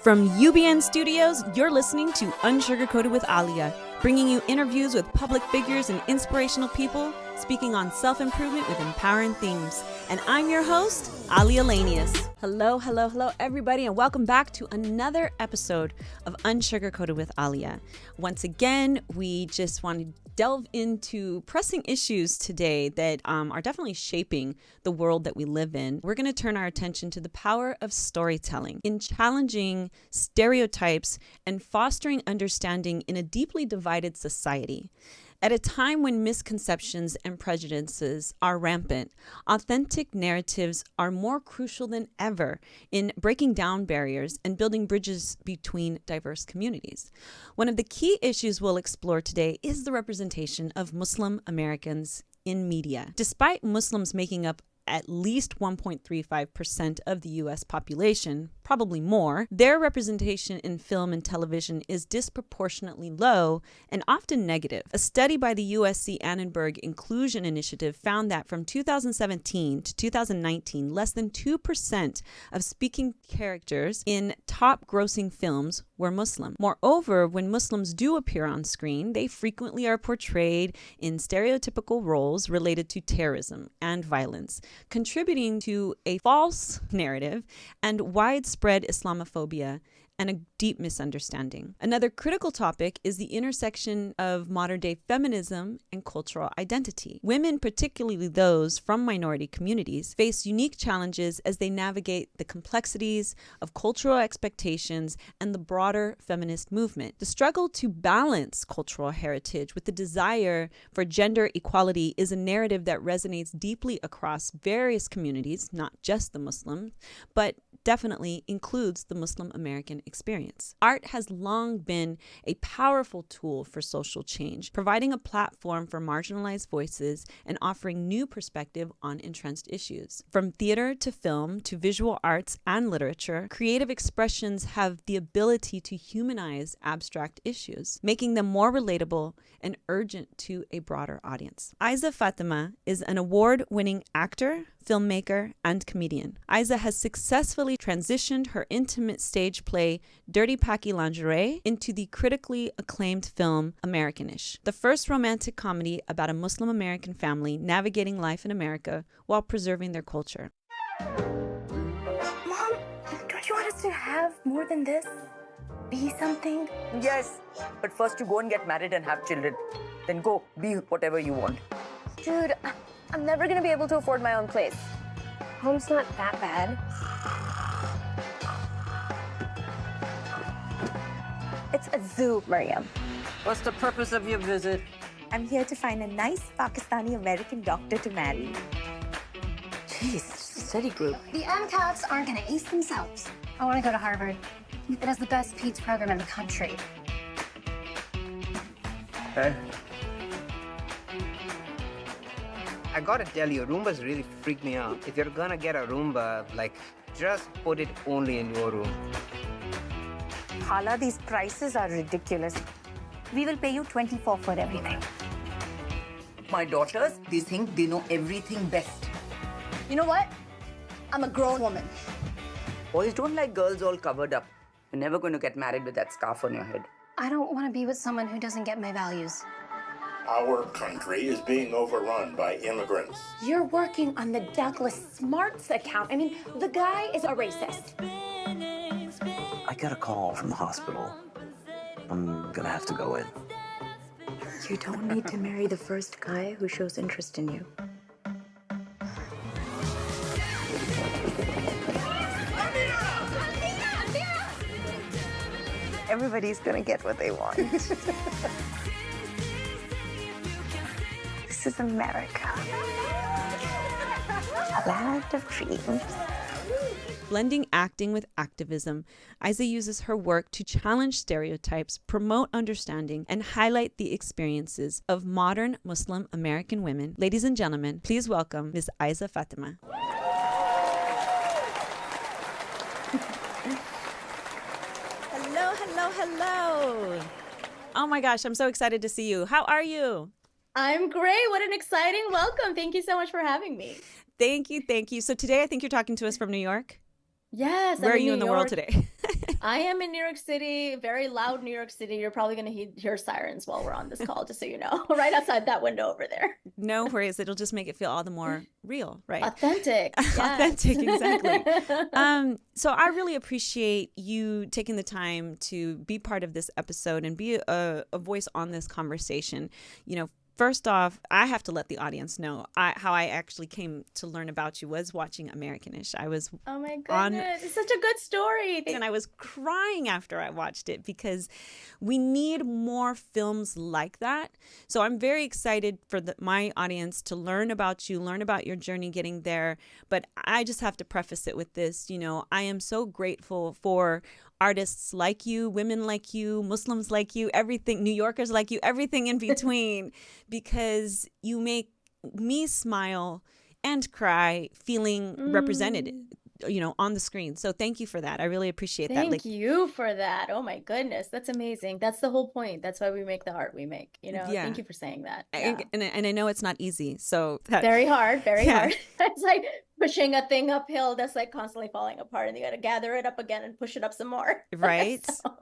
From UBN Studios, you're listening to Unsugarcoated with Aalia, bringing you interviews with public figures and inspirational people speaking on self-improvement with empowering themes. And I'm your host, Aalia and Aizzah. Hello, everybody, and welcome back to another episode of Unsugarcoated with Aalia. Once again, we just want to delve into pressing issues today that are definitely shaping the world that we live in. We're going to turn our attention to the power of storytelling in challenging stereotypes and fostering understanding in a deeply divided society. At a time when misconceptions and prejudices are rampant, authentic narratives are more crucial than ever in breaking down barriers and building bridges between diverse communities. One of the key issues we'll explore today is the representation of Muslim Americans in media. Despite Muslims making up at least 1.35% of the U.S. population, probably more, their representation in film and television is disproportionately low and often negative. A study by the USC Annenberg Inclusion Initiative found that from 2017 to 2019, less than 2% of speaking characters in top grossing films were Muslim. Moreover, when Muslims do appear on screen, they frequently are portrayed in stereotypical roles related to terrorism and violence, contributing to a false narrative and widespread Islamophobia and a deep misunderstanding. Another critical topic is the intersection of modern-day feminism and cultural identity. Women, particularly those from minority communities, face unique challenges as they navigate the complexities of cultural expectations and the broader feminist movement. The struggle to balance cultural heritage with the desire for gender equality is a narrative that resonates deeply across various communities, not just the Muslims, but definitely includes the Muslim American experience. Art has long been a powerful tool for social change, providing a platform for marginalized voices and offering new perspective on entrenched issues. From theater to film to visual arts and literature, creative expressions have the ability to humanize abstract issues, making them more relatable and urgent to a broader audience. Aizzah Fatima is an award-winning actor, filmmaker, and comedian. Aizzah has successfully transitioned her intimate stage play Dirty Paki Lingerie into the critically acclaimed film Americanish, the first romantic comedy about a Muslim American family navigating life in America while preserving their culture. Mom, don't you want us to have more than this? Be something? Yes, but first you go and get married and have children. Then go, be whatever you want. Dude, I'm never gonna be able to afford my own place. Home's not that bad. It's a zoo, Mariam. What's the purpose of your visit? I'm here to find a nice Pakistani-American doctor to marry. Jeez, it's a study group. The MCATs aren't gonna ace themselves. I wanna go to Harvard. It has the best PEDS program in the country. Hey. I gotta tell you, Roombas really freak me out. If you're gonna get a Roomba, just put it only in your room. Hala, these prices are ridiculous. We will pay you 24 for everything. My daughters, they think they know everything best. You know what? I'm a grown woman. Boys don't like girls all covered up. You're never going to get married with that scarf on your head. I don't want to be with someone who doesn't get my values. Our country is being overrun by immigrants. You're working on the Douglas Smarts account. I mean, the guy is a racist. I got a call from the hospital. I'm gonna have to go in. You don't need to marry the first guy who shows interest in you. Everybody's gonna get what they want. This is America. A land of dreams. Blending acting with activism, Aizzah uses her work to challenge stereotypes, promote understanding, and highlight the experiences of modern Muslim American women. Ladies and gentlemen, please welcome Ms. Aizzah Fatima. Hello. Oh my gosh, I'm so excited to see you. How are you? I'm great. What an exciting welcome. Thank you so much for having me. Thank you. So today I think you're talking to us from New York? Yes. Where are you in the world today? I am in New York City, very loud New York City. You're probably going to hear sirens while we're on this call, just so you know, right outside that window over there. No worries. It'll just make it feel all the more real, right? Authentic. Yes. Authentic, exactly. So I really appreciate you taking the time to be part of this episode and be a voice on this conversation. You know, first off, I have to let the audience know how I actually came to learn about you was watching Americanish. I was oh my goodness, it's such a good story. And I was crying after I watched it because we need more films like that. So I'm very excited for my audience to learn about you, learn about your journey getting there. But I just have to preface it with this, you know, I am so grateful for artists like you, women like you, Muslims like you, everything, New Yorkers like you, everything in between, because you make me smile and cry feeling represented, you know, on the screen. So thank you for that. I really appreciate that. Thank you for that. Oh my goodness. That's amazing. That's the whole point. That's why we make the art we make, you know. Yeah. Thank you for saying that. Yeah. And I know it's not easy. So very hard, very hard. It's like pushing a thing uphill that's like constantly falling apart, and you got to gather it up again and push it up some more. Right. So,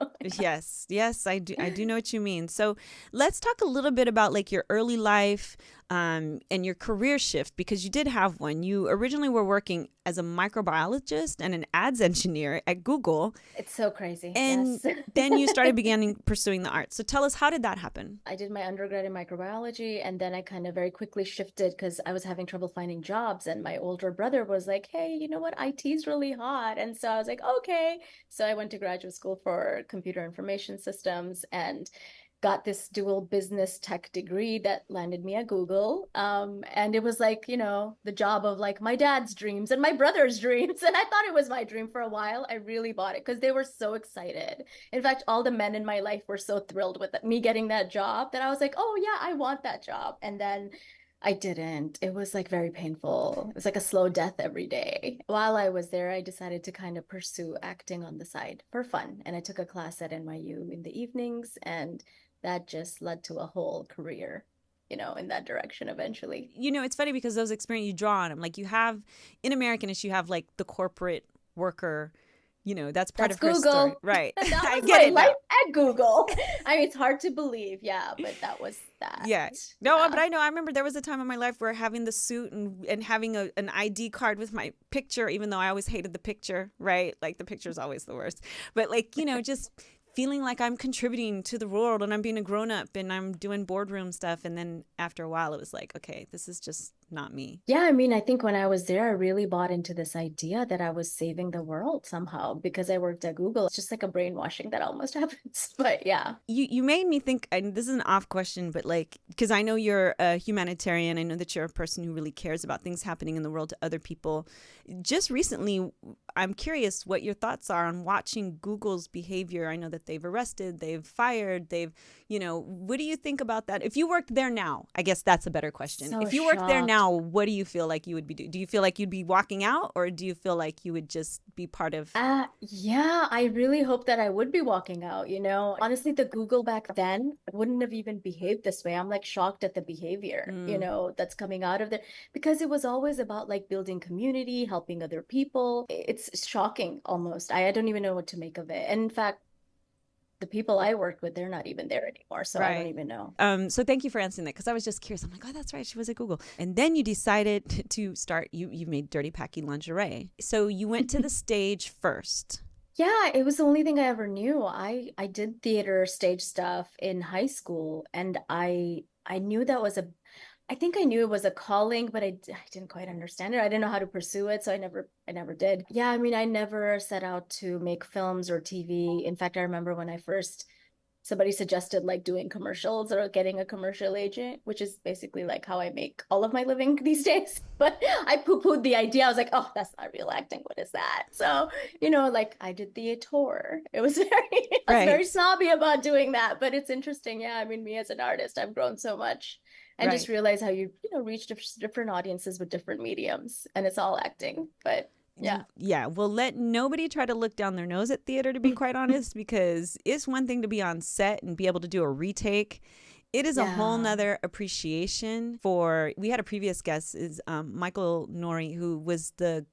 Yes, I do know what you mean. So let's talk a little bit about like your early life and your career shift, because you did have one. You originally were working as a microbiologist and an ads engineer at Google. It's so crazy. And then you started beginning pursuing the arts. So tell us, how did that happen? I did my undergrad in microbiology, and then I kind of very quickly shifted because I was having trouble finding jobs, and my older brother was like, hey, you know what, IT is really hot. And so I was like, okay. So I went to graduate school for computer information systems and got this dual business tech degree that landed me at Google. And it was like, you know, the job of like my dad's dreams and my brother's dreams. And I thought it was my dream for a while. I really bought it because they were so excited. In fact, all the men in my life were so thrilled with me getting that job that I was like, oh yeah, I want that job. And then I didn't. It was like very painful. It was like a slow death every day. While I was there, I decided to kind of pursue acting on the side for fun. And I took a class at NYU in the evenings, and that just led to a whole career, you know, in that direction eventually. You know, it's funny because those experiences you draw on them, like you have in Americanish, you have like the corporate worker, you know, that's part of her Google. Story. Right. That I was get my it life at Google. I mean, it's hard to believe. Yeah, but that was that. Yeah. No, but I know. I remember there was a time in my life where having the suit and having an ID card with my picture, even though I always hated the picture, right? Like the picture is always the worst. But like, you know, just feeling like I'm contributing to the world and I'm being a grown up and I'm doing boardroom stuff. And then after a while, it was like, okay, this is just not me. Yeah, I mean, I think when I was there, I really bought into this idea that I was saving the world somehow because I worked at Google. It's just like a brainwashing that almost happens. But yeah. You made me think, and this is an off question, but like, because I know you're a humanitarian. I know that you're a person who really cares about things happening in the world to other people. Just recently, I'm curious what your thoughts are on watching Google's behavior. I know that they've arrested, they've fired, you know, what do you think about that? If you worked there now, I guess that's a better question. So if you worked there now, what do you feel like you would be doing? Do you feel like you'd be walking out, or do you feel like you would just be part of? Yeah, I really hope that I would be walking out, you know. Honestly, the Google back then wouldn't have even behaved this way. I'm like shocked at the behavior, you know, that's coming out of there, because it was always about like building community, helping other people. It's shocking almost. I don't even know what to make of it. And in fact, the people I worked with, they're not even there anymore. So I don't even know. So thank you for answering that, because I was just curious. I'm like, oh, that's right. She was at Google. And then you decided to start, you made Dirty Paki Lingerie. So you went to the stage first. Yeah, it was the only thing I ever knew. I did theater stage stuff in high school, and I knew that was I think I knew it was a calling, but I didn't quite understand it. I didn't know how to pursue it, so I never did. Yeah, I mean, I never set out to make films or TV. In fact, I remember when somebody suggested like doing commercials or getting a commercial agent, which is basically like how I make all of my living these days. But I poo-pooed the idea. I was like, oh, that's not real acting. What is that? So, you know, like I did theater. It was very snobby about doing that, but it's interesting. Yeah, I mean, me as an artist, I've grown so much. And just realize how you reach different audiences with different mediums, and it's all acting. But yeah, well, let nobody try to look down their nose at theater, to be quite honest, because it's one thing to be on set and be able to do a retake, It is a whole nother appreciation for, we had a previous guest is Michael Nori, who was the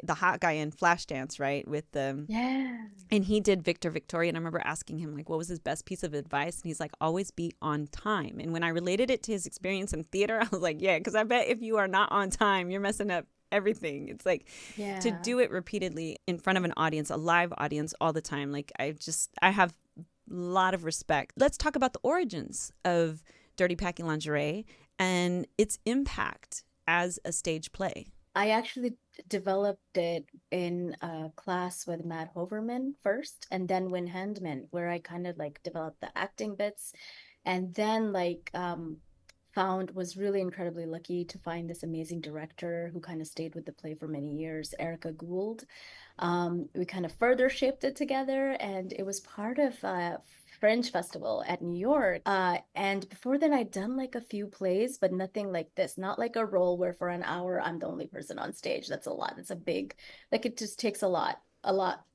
hot guy in Flashdance, right? With the, and he did Victor Victoria. And I remember asking him, like, what was his best piece of advice? And he's like, always be on time. And when I related it to his experience in theater, I was like, yeah, because I bet if you are not on time, you're messing up everything. It's like to do it repeatedly in front of an audience, a live audience all the time. Like I have lot of respect. Let's talk about the origins of Dirty Paki Lingerie and its impact as a stage play. I actually developed it in a class with Matt Hoverman first, and then Win Handman, where I kind of like developed the acting bits, and then was really incredibly lucky to find this amazing director who kind of stayed with the play for many years, Erica Gould. We kind of further shaped it together, and it was part of a Fringe Festival at New York. And before then, I'd done like a few plays, but nothing like this. Not like a role where for an hour I'm the only person on stage. That's a lot. It's a big, like it just takes a lot.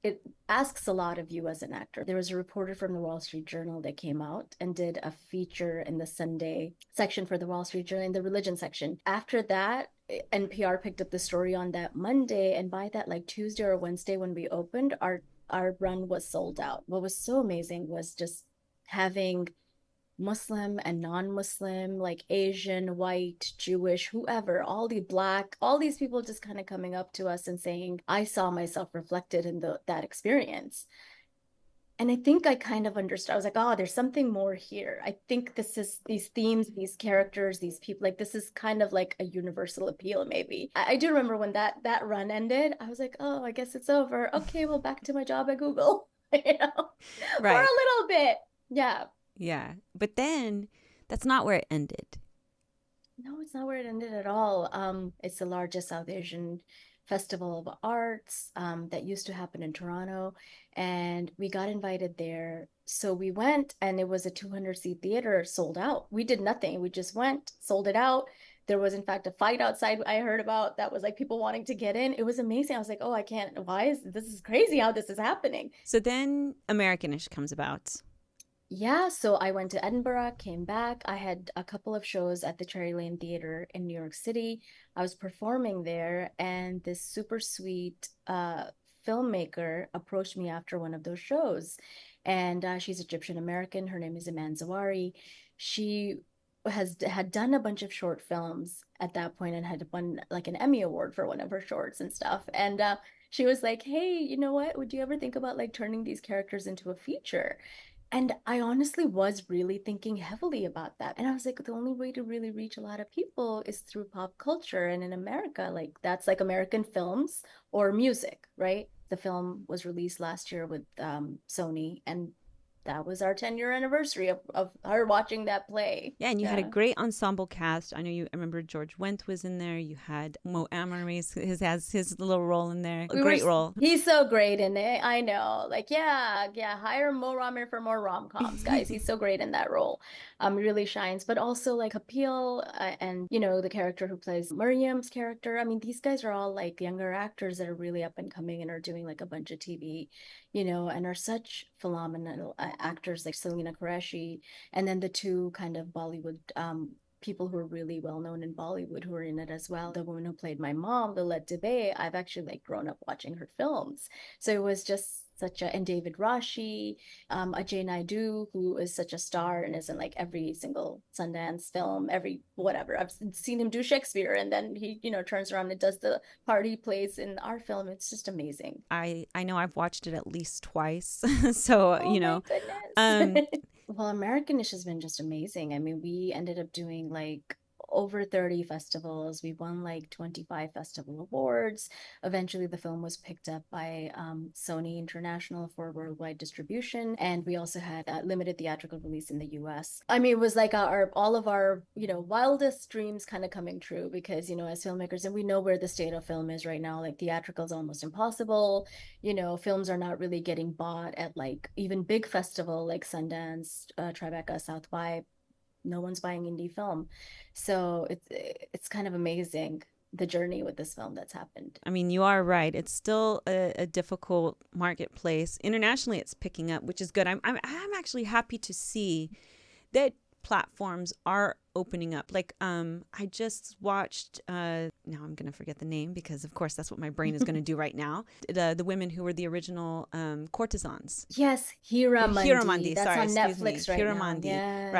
It asks a lot of you as an actor. There was a reporter from the Wall Street Journal that came out and did a feature in the Sunday section for the Wall Street Journal, in the religion section. After that, NPR picked up the story on that Monday, and by that like Tuesday or Wednesday when we opened, our run was sold out. What was so amazing was just having Muslim and non-Muslim, like Asian, white, Jewish, whoever, all the Black, all these people just kind of coming up to us and saying, I saw myself reflected in that experience. And I think I kind of understood. I was like, oh, there's something more here. I think this is these themes, these characters, these people, like this is kind of like a universal appeal, maybe. I do remember when that run ended, I was like, oh, I guess it's over. Okay, well, back to my job at Google, right. For a little bit. Yeah. Yeah. But then that's not where it ended. No, it's not where it ended at all. It's the largest South Asian festival of arts that used to happen in Toronto, and we got invited there. So we went, and it was a 200-seat theater, sold out. We did nothing. We just went, sold it out. There was, in fact, a fight outside I heard about that was like people wanting to get in. It was amazing. I was like, oh, I can't. This is crazy how this is happening. So then Americanish comes about. Yeah, so I went to Edinburgh, came back. I had a couple of shows at the Cherry Lane Theater in New York City. I was performing there, and this super sweet filmmaker approached me after one of those shows. And she's Egyptian American. Her name is Iman Zawari. She had done a bunch of short films at that point and had won like an Emmy Award for one of her shorts and stuff. And she was like, hey, you know what? Would you ever think about like turning these characters into a feature? And I honestly was really thinking heavily about that. And I was like, the only way to really reach a lot of people is through pop culture. And in America, like that's like American films or music, right? The film was released last year with Sony, and that was our 10-year anniversary of her watching that play. Yeah, and you had a great ensemble cast. I remember George Wendt was in there. You had Mo Amory has his little role in there. Great role. He's so great in it. I know. Like, yeah, hire Mo Amory for more rom-coms, guys. He's so great in that role. He really shines. But also like Kapil and, the character who plays Miriam's character. I mean, these guys are all like younger actors that are really up and coming and are doing like a bunch of TV, and are such phenomenal actors like Selena Qureshi, and then the two kind of Bollywood people who are really well known in Bollywood who are in it as well. The woman who played my mom, Lilette Dubey, I've actually like grown up watching her films. So it was just and David Rashi, Ajay Naidu, who is such a star and is in like every single Sundance film, every whatever. I've seen him do Shakespeare, and then he, turns around and does the part he plays in our film. It's just amazing. I know I've watched it at least twice. So, my goodness. Well, Americanish has been just amazing. I mean, we ended up doing like over 30 festivals. We won like 25 festival awards. Eventually the film was picked up by Sony International for worldwide distribution, and we also had a limited theatrical release in the US. I mean, it was like all of our wildest dreams kind of coming true, because as filmmakers, and we know where the state of film is right now, like theatrical is almost impossible. Films are not really getting bought at like even big festival like Sundance, Tribeca, South by. No one's buying indie film. So it's kind of amazing, the journey with this film that's happened. I mean, you are right. It's still a difficult marketplace. Internationally, it's picking up, which is good. I'm actually happy to see that platforms are opening up. Like, I just watched, now I'm going to forget the name because, of course, that's what my brain is going to do right now. The women who were the original courtesans. Yes, Hiramandi. That's sorry, on excuse Netflix me. right Hiramandi, now. Yeah,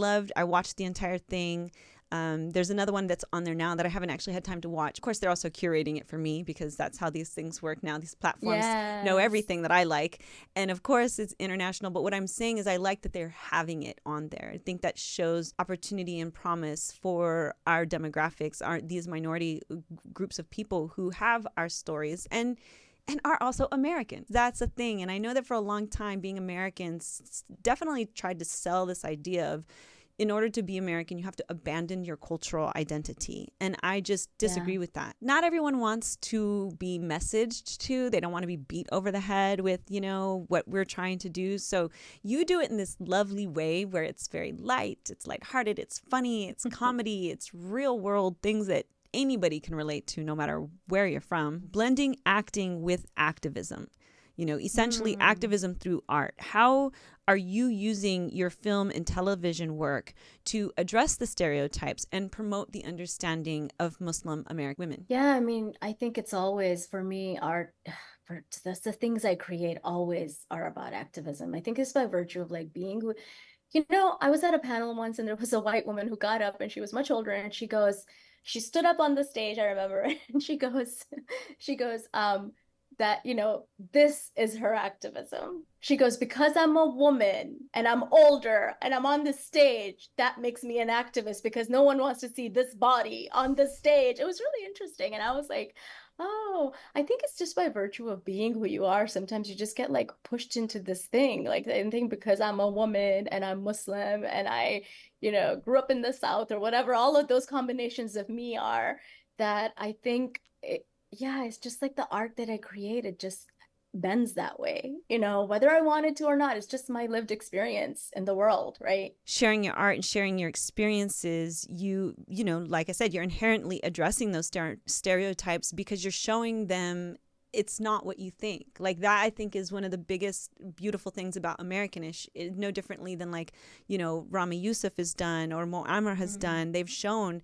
right? I watched the entire thing. There's another one that's on there now that I haven't actually had time to watch. Of course, they're also curating it for me because that's how these things work now. These platforms know everything that I like. And of course, it's international. But what I'm saying is I like that they're having it on there. I think that shows opportunity and promise for our demographics, these minority groups of people who have our stories and are also American. That's a thing. And I know that for a long time, being Americans definitely tried to sell this idea of, in order to be American, you have to abandon your cultural identity. And I just disagree with that. Not everyone wants to be messaged to. They don't want to be beat over the head with, what we're trying to do. So you do it in this lovely way where it's very light, it's lighthearted, it's funny, it's comedy, it's real world things that anybody can relate to no matter where you're from. Blending acting with activism. Essentially activism through art. How are you using your film and television work to address the stereotypes and promote the understanding of Muslim American women? Yeah, I mean, I think it's always, for me, art, that's the things I create always are about activism. I think it's by virtue of being who, I was at a panel once and there was a white woman who got up and she was much older and she stood up on the stage, I remember, and she goes, that, this is her activism. She goes, because I'm a woman and I'm older and I'm on the stage, that makes me an activist because no one wants to see this body on the stage. It was really interesting. And I was like, oh, I think it's just by virtue of being who you are. Sometimes you just get pushed into this thing. I think because I'm a woman and I'm Muslim and I, grew up in the South or whatever, all of those combinations of me are that I think it's just the art that I created just bends that way, whether I wanted to or not. It's just my lived experience in the world, right? Sharing your art and sharing your experiences, like I said, you're inherently addressing those stereotypes because you're showing them it's not what you think. That I think is one of the biggest beautiful things about Americanish, no differently than Rami Youssef has done or Mo Amr has done. They've shown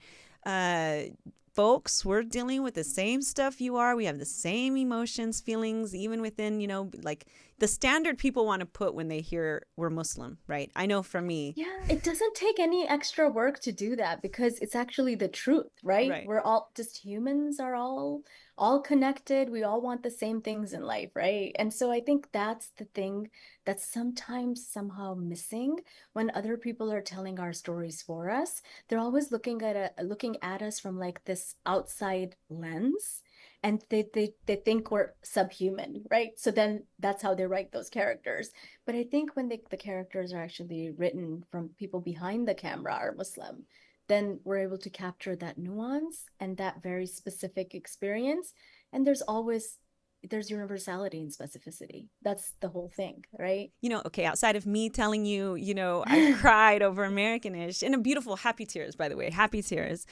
folks, we're dealing with the same stuff you are. We have the same emotions, feelings, even within, the standard people want to put when they hear we're Muslim, right? I know for me. Yeah, it doesn't take any extra work to do that because it's actually the truth, right? We're all just humans are all connected. We all want the same things in life, right? And so I think that's the thing that's sometimes somehow missing when other people are telling our stories for us. They're always looking at us from this outside lens. And they think we're subhuman, right? So then that's how they write those characters. But I think when the characters are actually written from people behind the camera are Muslim, then we're able to capture that nuance and that very specific experience. And there's universality and specificity. That's the whole thing, right? Okay, outside of me telling you, I cried over Americanish in a beautiful happy tears, by the way, happy tears.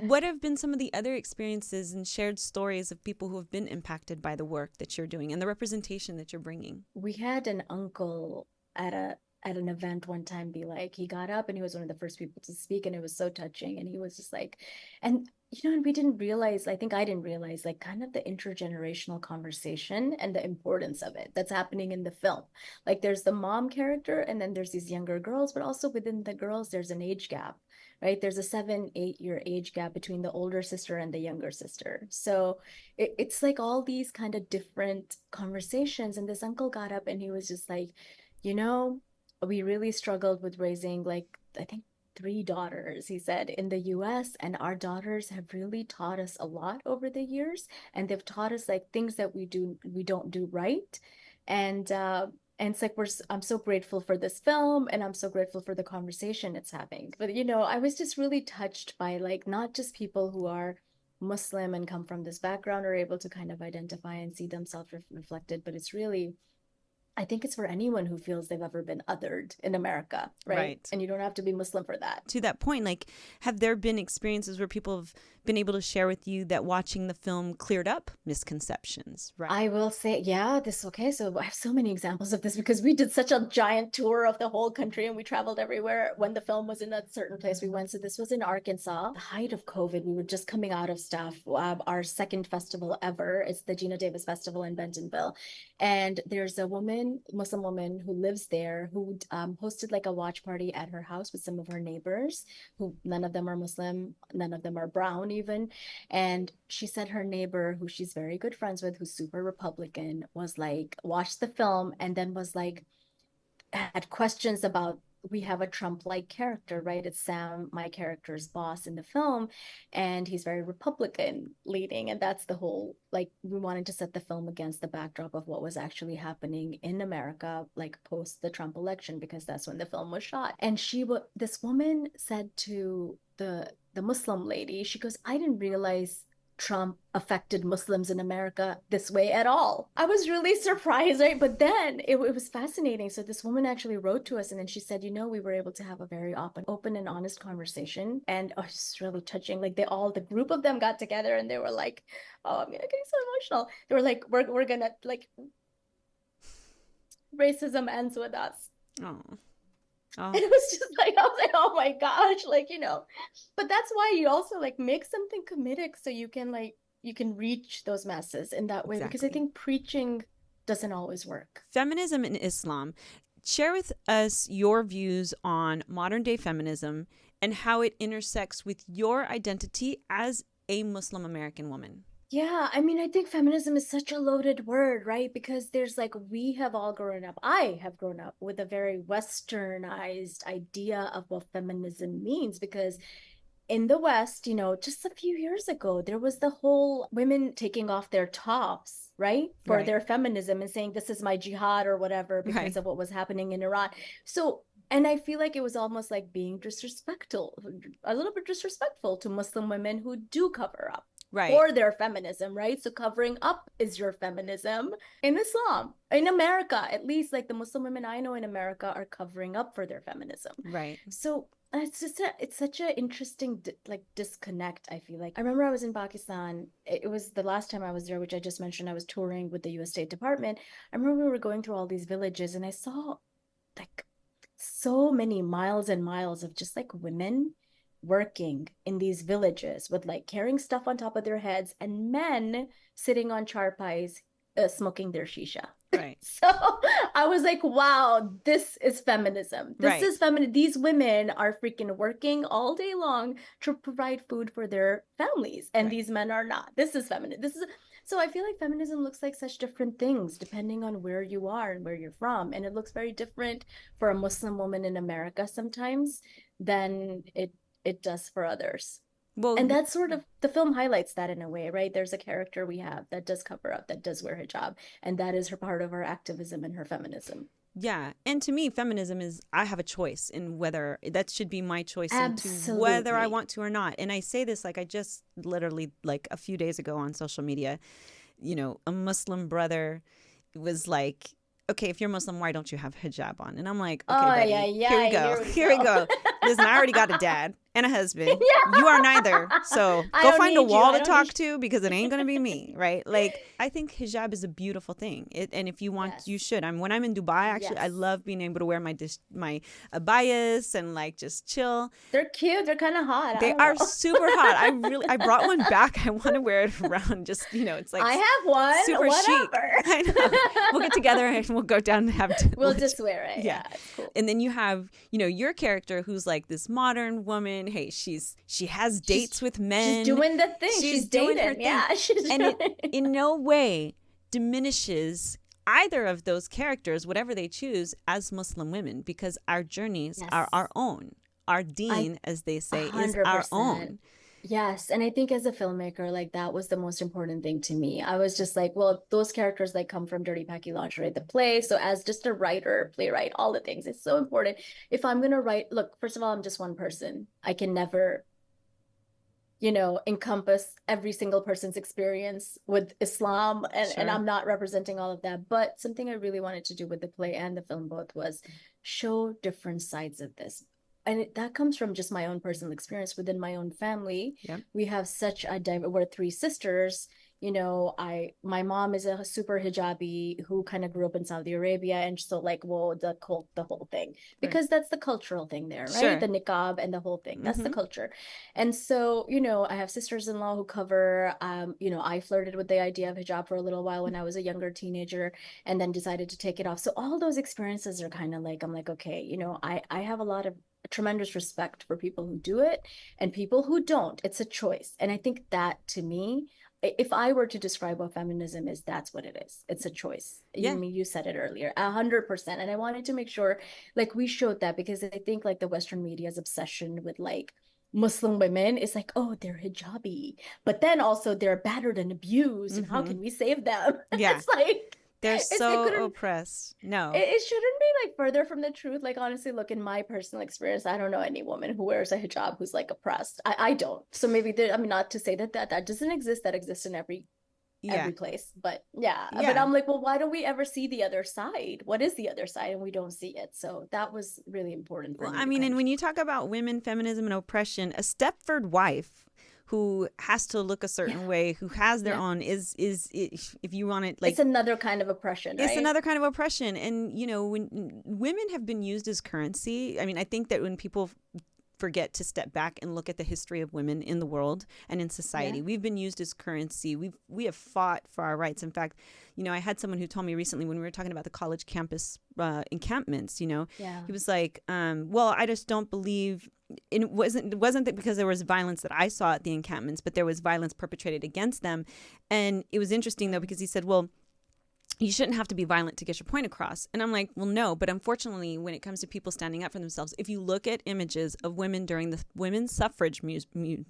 What have been some of the other experiences and shared stories of people who have been impacted by the work that you're doing and the representation that you're bringing? We had an uncle at an event one time he got up and he was one of the first people to speak and it was so touching. And he was just and we didn't realize, I think I didn't realize kind of the intergenerational conversation and the importance of it that's happening in the film. There's the mom character and then there's these younger girls, but also within the girls, there's an age gap, right? There's a 7-8 year age gap between the older sister and the younger sister. So it's all these kind of different conversations. And this uncle got up and he was just we really struggled with raising I think 3 daughters, he said, in the US, and our daughters have really taught us a lot over the years, and they've taught us things that we don't do right. And it's I'm so grateful for this film and I'm so grateful for the conversation it's having. But I was just really touched by not just people who are Muslim and come from this background are able to kind of identify and see themselves reflected, but it's really, I think it's for anyone who feels they've ever been othered in America, right? And you don't have to be Muslim for that. To that point, have there been experiences where people have been able to share with you that watching the film cleared up misconceptions, right? I will say, yeah, okay. So I have so many examples of this because we did such a giant tour of the whole country and we traveled everywhere when the film was in a certain place we went. So this was in Arkansas, the height of COVID. We were just coming out of stuff. Our second festival ever. It's the Gina Davis Festival in Bentonville. And there's a Muslim woman who lives there who hosted like a watch party at her house with some of her neighbors who none of them are Muslim, none of them are brown even. And she said her neighbor, who she's very good friends with, who's super Republican, was like, watched the film and then was like, had questions about, we have a Trump-like character, right? It's Sam, my character's boss in the film, and he's very Republican leaning. And that's the whole, like, we wanted to set the film against the backdrop of what was actually happening in America, like post the Trump election, because that's when the film was shot. And this woman said to the Muslim lady, she goes, I didn't realize Trump affected Muslims in America this way at all. I was really surprised, right? But then it was fascinating. So this woman actually wrote to us and then she said, we were able to have a very open and honest conversation. And it's really touching. Like the group of them got together and they were like, oh, I'm getting so emotional. They were like, we're gonna, like, racism ends with us. Oh. And it was just like, I was like, oh my gosh, like, but that's why you also like make something comedic so you can reach those masses in that way. Exactly. Because I think preaching doesn't always work. Feminism in Islam. Share with us your views on modern day feminism and how it intersects with your identity as a Muslim American woman. Yeah, I mean, I think feminism is such a loaded word, right? Because there's like, I have grown up with a very westernized idea of what feminism means, because in the West, just a few years ago, there was the whole women taking off their tops, right? For their feminism and saying, this is my jihad or whatever, because of what was happening in Iran. So, and I feel like it was almost like being disrespectful, a little bit disrespectful to Muslim women who do cover up. For their feminism, right? So covering up is your feminism in Islam. In America, at least, like the Muslim women I know in America are covering up for their feminism. Right. So it's such an interesting disconnect, I feel like. I remember I was in Pakistan. It was the last time I was there, which I just mentioned. I was touring with the US State Department. I remember we were going through all these villages and I saw like so many miles and miles of just like women working in these villages with like carrying stuff on top of their heads and men sitting on charpais smoking their shisha. Right. So I was like, wow, this is feminism. This is feminine. These women are freaking working all day long to provide food for their families. And these men are not. This is feminine. So I feel like feminism looks like such different things depending on where you are and where you're from. And it looks very different for a Muslim woman in America sometimes than it does for others. Well, and that's sort of, the film highlights that in a way, right? There's a character we have that does cover up, that does wear hijab, and that is her part of her activism and her feminism. Yeah. And to me, feminism is, I have a choice in whether, that should be my choice into whether I want to or not. And I say this, like I just literally like a few days ago on social media, a Muslim brother was like, okay, if you're Muslim, why don't you have hijab on? And I'm like, okay, here we go. Listen, I already got a dad and a husband. You are neither. So go find a wall to talk to because it ain't going to be me, right? Like, I think hijab is a beautiful thing. And if you want, you should. When I'm in Dubai, actually, I love being able to wear my abayas and like just chill. They're cute. They're kind of hot. They are super hot. I brought one back. I want to wear it around. Just, it's like I have one. Super chic. I know. We'll get together and we'll go down and have we'll just wear it. Yeah. It's cool. And then you have, your character who's like this modern woman. Hey, she has dates with men. She's doing the thing. She's doing her thing. Yeah, and it in no way diminishes either of those characters, whatever they choose, as Muslim women, because our journeys are our own. Our deen, as they say, 100%. Is our own. Yes. And I think as a filmmaker, like that was the most important thing to me. I was just like, well, those characters like come from Dirty Paki Lingerie, the play. So as just a writer, playwright, all the things, it's so important. If I'm going to write, look, first of all, I'm just one person. I can never, encompass every single person's experience with Islam. And I'm not representing all of that. But something I really wanted to do with the play and the film both was show different sides of this. that comes from just my own personal experience within my own family. Yep. We have such a we're three sisters. You know, my mom is a super hijabi who kind of grew up in Saudi Arabia, and so like, well, the whole thing, because that's the cultural thing there, right? Sure. The niqab and the whole thing, that's the culture. And so, you know, I have sisters-in-law who cover, you know, I flirted with the idea of hijab for a little while when I was a younger teenager, and then decided to take it off. So all those experiences are kind of like, I'm like, okay, you know, I have a lot of tremendous respect for people who do it and people who don't. It's a choice. And I think that, to me, if I were to describe what feminism is, that's what it is. It's a choice. Yeah. I mean, you said it earlier, 100%. And I wanted to make sure, like, we showed that, because I think, like, the Western media's obsession with, like, Muslim women is like, oh, they're hijabi, but then also they're battered and abused, and how can we save them? Yeah. It's like, they're so oppressed. No, it shouldn't be like further from the truth. Like, honestly, look, in my personal experience, I don't know any woman who wears a hijab who's like oppressed. I don't. So maybe I mean, not to say that doesn't exist. That exists in every place. But yeah. But I'm like, well, why don't we ever see the other side? What is the other side? And we don't see it. So that was really important for me. I mean, and when you talk about women, feminism, and oppression, a Stepford wife who has to look a certain way, who has their own, is if you want it, like, it's another kind of oppression, right? It's another kind of oppression. And, you know, when women have been used as currency, I mean, I think that when people forget to step back and look at the history of women in the world and in society, we've been used as currency. We have fought for our rights. In fact, you know, I had someone who told me recently, when we were talking about the college campus encampments, you know, he was like, well, I just don't believe. It wasn't that because there was violence that I saw at the encampments, but there was violence perpetrated against them. And it was interesting, though, because he said, well, you shouldn't have to be violent to get your point across. And I'm like, well, no. But unfortunately, when it comes to people standing up for themselves, if you look at images of women during the women's suffrage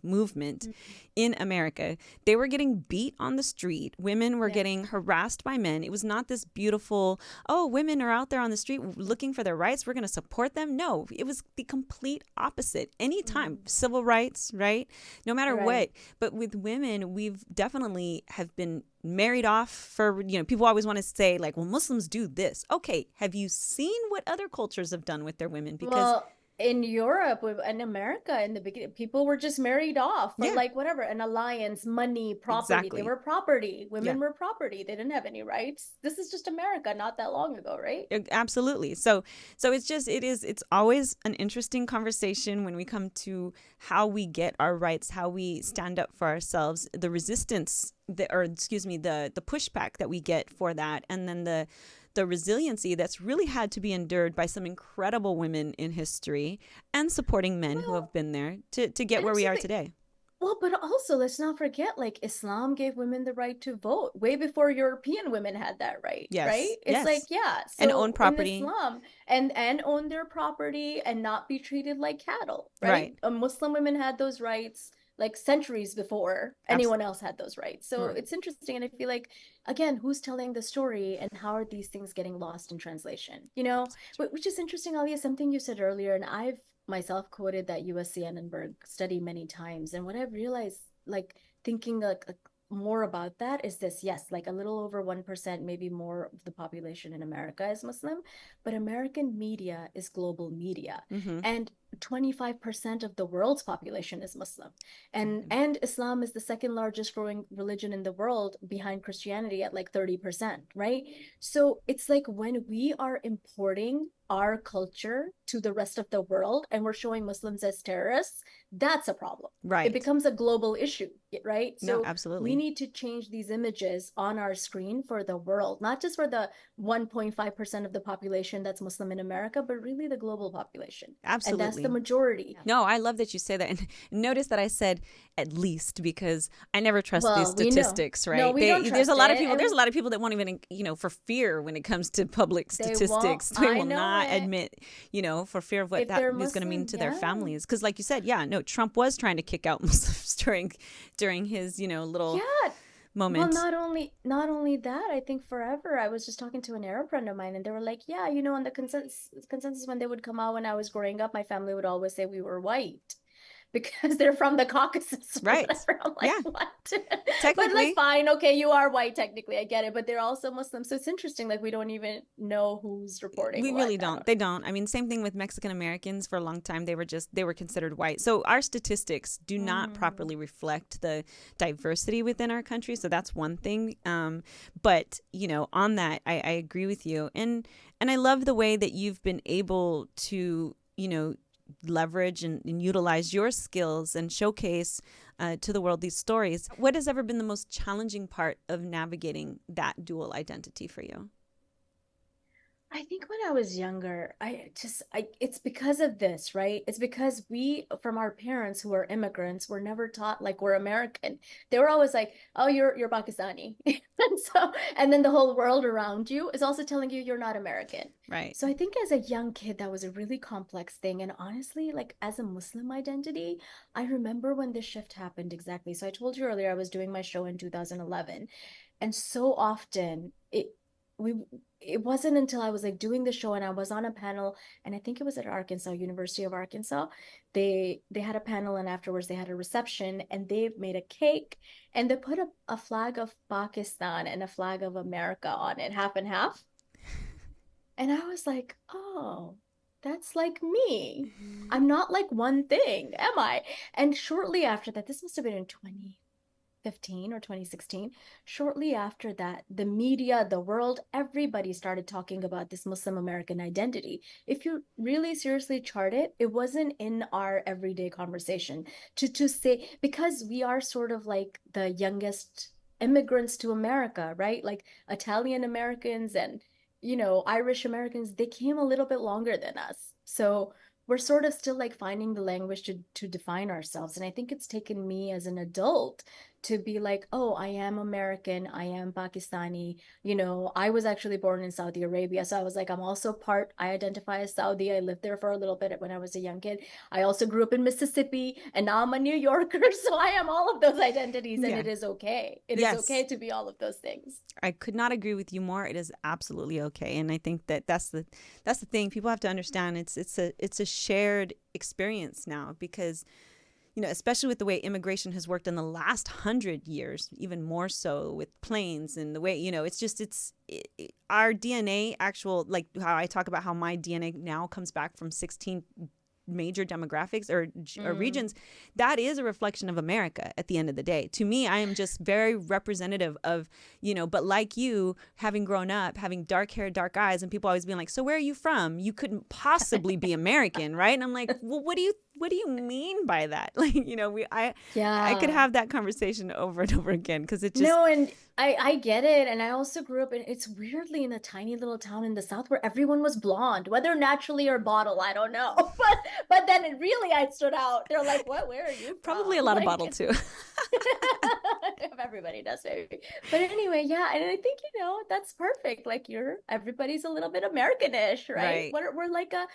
movement in America, they were getting beat on the street. Women were getting harassed by men. It was not this beautiful, oh, women are out there on the street looking for their rights, we're going to support them. No, it was the complete opposite. Anytime, civil rights, right? No matter what. But with women, we've definitely have been married off for, you know, people always want to say, like, well, Muslims do this. Okay, have you seen what other cultures have done with their women? Because in Europe and America, in the beginning, people were just married off for like whatever, an alliance, money, property. Exactly. They were property. Women were property. They didn't have any rights. This is just America, not that long ago, right? Absolutely. So it's always an interesting conversation when we come to how we get our rights, how we stand up for ourselves, the resistance, the pushback that we get for that, and then the resiliency that's really had to be endured by some incredible women in history and supporting men who have been there to get where we are today. Well, but also let's not forget, like, Islam gave women the right to vote way before European women had that right. Yes. Right? It's like, so and own property. In Islam, and own their property and not be treated like cattle. Right. Muslim women had those rights like centuries before anyone else had those rights. So it's interesting. And I feel like, again, who's telling the story and how are these things getting lost in translation? You know, which is interesting, Aalia, something you said earlier, and I've myself quoted that USC Annenberg study many times. And what I've realized, like, thinking more about that is this: yes, like a little over 1%, maybe more, of the population in America is Muslim, but American media is global media. And 25% of the world's population is Muslim, and Islam is the second largest growing religion in the world, behind Christianity at like 30%, right? So it's like, when we are importing our culture to the rest of the world and we're showing Muslims as terrorists, that's a problem. Right. It becomes a global issue, right? So no, absolutely. We need to change these images on our screen for the world, not just for the 1.5% of the population that's Muslim in America, but really the global population. Absolutely. And that's the majority. No, I love that you say that. And notice that I said at least, because I never trust these statistics, right? No, we don't trust there's a lot of it. people. There's a lot of people that won't even, you know, for fear when it comes to public statistics, they will not admit, you know, for fear of what that is going to mean to their families. Because, like you said, Trump was trying to kick out Muslims during his, you know, little moment. Well, not only that, I think forever. I was just talking to an Arab friend of mine, and they were like, yeah, you know, on the consensus when they would come out when I was growing up, my family would always say we were white. because they're from the Caucasus or Right. whatever. I'm like, Yeah. what? But Technically. like, fine, okay, you are white technically, I get it, but they're also Muslim. So it's interesting, like we don't even know who's reporting We what. really don't. They don't. I mean, same thing with Mexican Americans. For a long time, they were considered white. So our statistics do not properly reflect the diversity within our country. So that's one thing. But you know, on that, I agree with you, and I love the way that you've been able to, you know, leverage and utilize your skills and showcase to the world these stories. What has ever been the most challenging part of navigating that dual identity for you? I think when I was younger, it's because of this, right? It's because we, from our parents who are immigrants, were never taught like we're American. They were always like, oh, you're Pakistani. And then the whole world around you is also telling you you're not American. Right. So I think as a young kid, that was a really complex thing. And honestly, like as a Muslim identity, I remember when this shift happened exactly. So I told you earlier, I was doing my show in 2011. And so often it wasn't until I was like doing the show and I was on a panel, and I think it was at Arkansas, University of Arkansas. They had a panel, and afterwards they had a reception, and they made a cake and they put a flag of Pakistan and a flag of America on it, half and half. And I was like, oh, that's like me. I'm not like one thing, am I? And shortly after that, this must have been in 2015 or 2016, shortly after that, the media, the world, everybody started talking about this Muslim American identity. If you really seriously chart it, it wasn't in our everyday conversation to say, because we are sort of like the youngest immigrants to America, right? Like Italian Americans and, you know, Irish Americans, they came a little bit longer than us. So we're sort of still like finding the language to define ourselves. And I think it's taken me as an adult to be like, oh, I am American, I am Pakistani. You know, I was actually born in Saudi Arabia. So I was like, I'm also I identify as Saudi. I lived there for a little bit when I was a young kid. I also grew up in Mississippi, and now I'm a New Yorker. So I am all of those identities, and it is okay. It is okay to be all of those things. I could not agree with you more. It is absolutely okay. And I think that's the thing. People have to understand it's a shared experience now, because you know, especially with the way immigration has worked in the last 100 years, even more so with planes and the way, you know, our DNA, like how I talk about how my DNA now comes back from 16 major demographics or regions, that is a reflection of America at the end of the day. To me, I am just very representative of, you know, but like you, having grown up, having dark hair, dark eyes, and people always being like, so where are you from? You couldn't possibly be American, right? And I'm like, well, what do you mean by that? Like, you know, I could have that conversation over and over again, because it just... No, and I get it. And I also grew up it's weirdly in a tiny little town in the South where everyone was blonde, whether naturally or bottle, I don't know. But then I stood out. They're like, what, where are you from? Probably a lot of bottle too. Everybody does, maybe. But anyway, yeah. And I think, you know, that's perfect. Like everybody's a little bit Americanish, right? We're like a,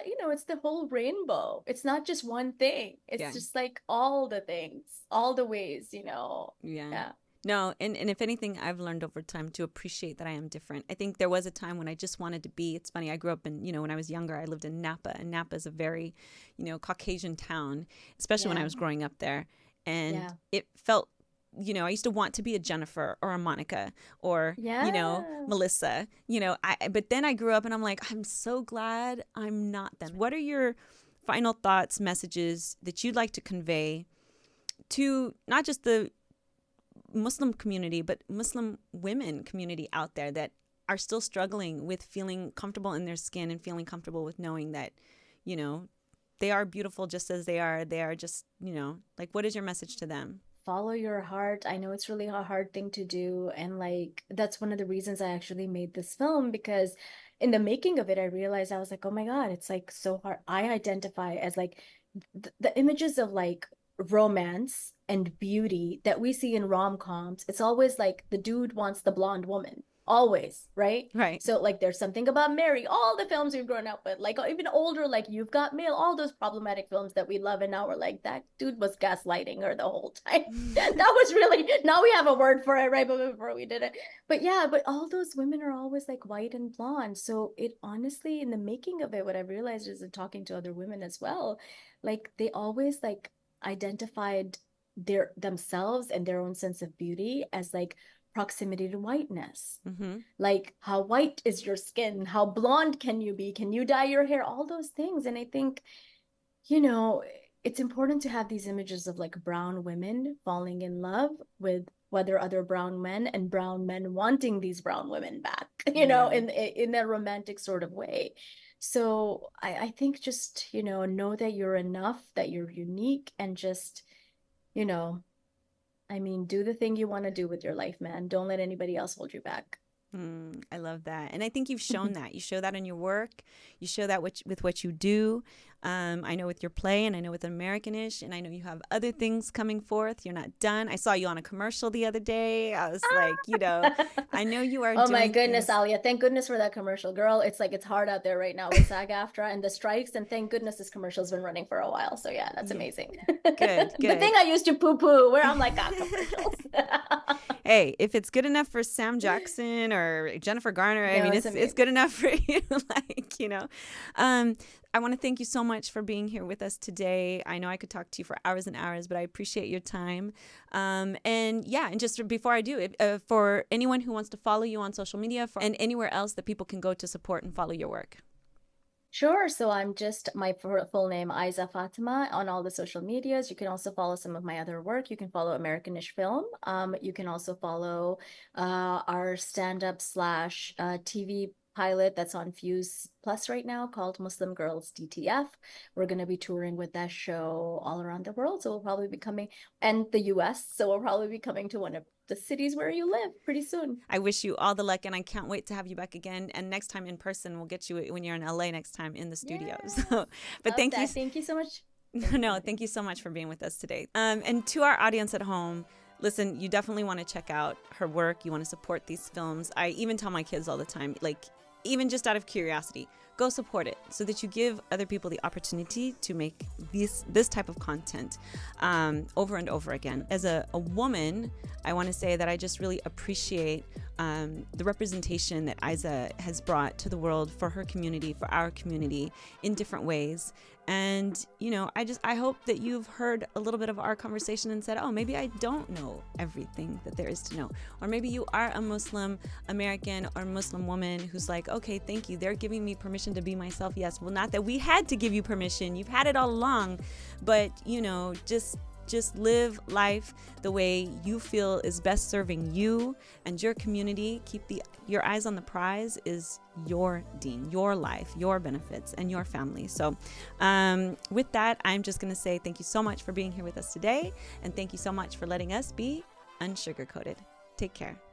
you know, it's the whole rainbow. It's not just one thing. It's just like all the things, all the ways, you know. Yeah. No, and if anything, I've learned over time to appreciate that I am different. I think there was a time when I just wanted to be. It's funny, I grew up in, you know, when I was younger, I lived in Napa, and Napa is a very, you know, Caucasian town, especially when I was growing up there. And it felt, you know, I used to want to be a Jennifer or a Monica or, you know, Melissa, you know, but then I grew up and I'm like, I'm so glad I'm not them. What are your final thoughts, messages that you'd like to convey to not just the Muslim community, but Muslim women community out there that are still struggling with feeling comfortable in their skin and feeling comfortable with knowing that, you know, they are beautiful just as they are. They are just, you know, like, what is your message to them? Follow your heart. I know it's really a hard thing to do. And like, that's one of the reasons I actually made this film, because in the making of it, I realized, I was like, oh my God, it's like so hard. I identify as like the images of like romance and beauty that we see in rom-coms. It's always like the dude wants the blonde woman always, right? Right. So like there's something about Mary, all the films we've grown up with, like even older, like You've Got Mail, all those problematic films that we love, and now we're like, that dude was gaslighting her the whole time. That was really, now we have a word for it, right? But before we did it. But yeah, but all those women are always like white and blonde. So it honestly, in the making of it, what I've realized is in talking to other women as well, like they always like identified themselves and their own sense of beauty as like proximity to whiteness. Like, how white is your skin? How blonde can you be? Can you dye your hair? All those things. And I think, you know, it's important to have these images of like brown women falling in love with whether other brown men, and brown men wanting these brown women back, you know, in a romantic sort of way. So I think just, you know that you're enough, that you're unique, and just, you know, I mean, do the thing you want to do with your life, man. Don't let anybody else hold you back. I love that. And I think you've shown that. You show that in your work. You show that with what you do. I know with your play, and I know with Americanish, and I know you have other things coming forth. You're not done. I saw you on a commercial the other day. I was like, you know, I know you are Oh my doing goodness, things. Aalia. Thank goodness for that commercial, girl. It's like, it's hard out there right now with SAG-AFTRA and the strikes. And thank goodness this commercial's been running for a while. So yeah, that's amazing. Good. The thing I used to poo-poo, where I'm like, commercials. Hey, if it's good enough for Sam Jackson or Jennifer Garner, I mean, it's good enough for you. Like, you know, I want to thank you so much for being here with us today. I know I could talk to you for hours and hours, but I appreciate your time. And yeah, and just before I do it, for anyone who wants to follow you on social media and anywhere else that people can go to support and follow your work. Sure. So I'm just my full name, Aizzah Fatima, on all the social medias. You can also follow some of my other work. You can follow Americanish Film. You can also follow our stand-up / TV pilot that's on Fuse Plus right now called Muslim Girls DTF. We're going to be touring with that show all around the world. So we'll probably be coming, and the US. So we'll probably be coming to one of the cities where you live pretty soon. I wish you all the luck, and I can't wait to have you back again. And next time in person, we'll get you when you're in LA next time in the studio. Yes. So, but thank you. Thank you so much. No, thank you so much for being with us today. And to our audience at home, listen, you definitely want to check out her work. You want to support these films. I even tell my kids all the time, like, even just out of curiosity, go support it so that you give other people the opportunity to make this type of content over and over again. As a woman, I want to say that I just really appreciate the representation that Aizzah has brought to the world for her community, for our community in different ways. And, you know, I hope that you've heard a little bit of our conversation and said, oh, maybe I don't know everything that there is to know. Or maybe you are a Muslim American or Muslim woman who's like, okay, thank you. They're giving me permission to be myself. Yes. Well, not that we had to give you permission. You've had it all along. But, you know, just live life the way you feel is best serving you and your community. Keep your eyes on the prize is your deen, your life, your benefits, and your family. So with that, I'm just going to say thank you so much for being here with us today. And thank you so much for letting us be unsugarcoated. Take care.